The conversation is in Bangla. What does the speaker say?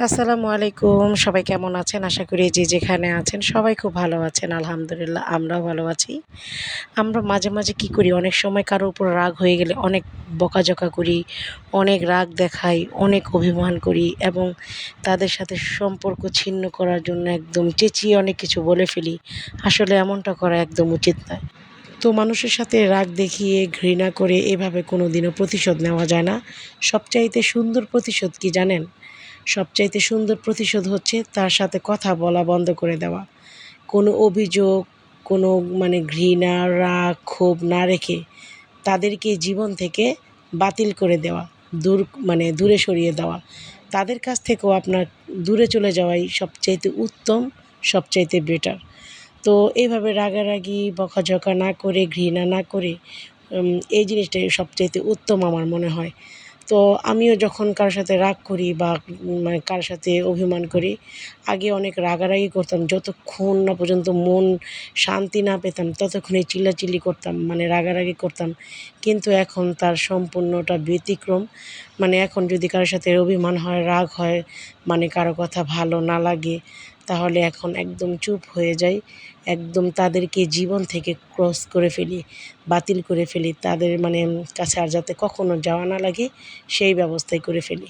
আসসালামু আলাইকুম। সবাই কেমন আছেন? আশা করি যে যেখানে আছেন সবাই খুব ভালো আছেন। আলহামদুলিল্লাহ আমরাও ভালো আছি। আমরা মাঝে, মাঝে কী করি অনেক সময় কারো উপর রাগ হয়ে গেলে অনেক বকাঝকা করি, অনেক রাগ দেখাই, অনেক অভিমান করি এবং তাদের সাথে সম্পর্ক ছিন্ন করার জন্য একদম চেঁচিয়ে অনেক কিছু বলে ফেলি। আসলে এমনটা করা একদম উচিত নয়। তো মানুষের সাথে রাগ দেখিয়ে, ঘৃণা করে এভাবে কোনোদিনও প্রতিশোধ নেওয়া যায় না। সবচাইতে সুন্দর প্রতিশোধ কী জানেন? সবচাইতে সুন্দর প্রতিশোধ হচ্ছে তার সাথে কথা বলা বন্ধ করে দেওয়া। কোনো অভিযোগ, কোনো ঘৃণা, রাগ, ক্ষোভ না রেখে তাদেরকে জীবন থেকে বাতিল করে দেওয়া, দূর দূরে সরিয়ে দেওয়া। তাদের কাছ থেকেও আপনার দূরে চলে যাওয়াই সবচাইতে উত্তম, সবচাইতে বেটার। তো এইভাবে রাগারাগি, বকাঝকা না করে, ঘৃণা না করে এই জিনিসটাই সবচাইতে উত্তম আমার মনে হয়। তো আমিও যখন কারো সাথে রাগ করি বা কারো সাথে অভিমান করি, আগে অনেক রাগারাগি করতাম। যতক্ষণ না পর্যন্ত মন শান্তি না পেতাম ততক্ষণই চিল্লাচিল্লি করতাম, রাগারাগি করতাম। কিন্তু এখন তার সম্পূর্ণটা ব্যতিক্রম। এখন যদি কারো সাথে অভিমান হয়, রাগ হয়, কারো কথা ভালো না লাগে, তাহলে এখন একদম চুপ হয়ে যাই। একদম তাদেরকে জীবন থেকে ক্রস করে ফেলি, বাতিল করে ফেলি। তাদের কাছে আর যাতে কখনো যাওয়া না লাগে সেই ব্যবস্থাই করে ফেলি।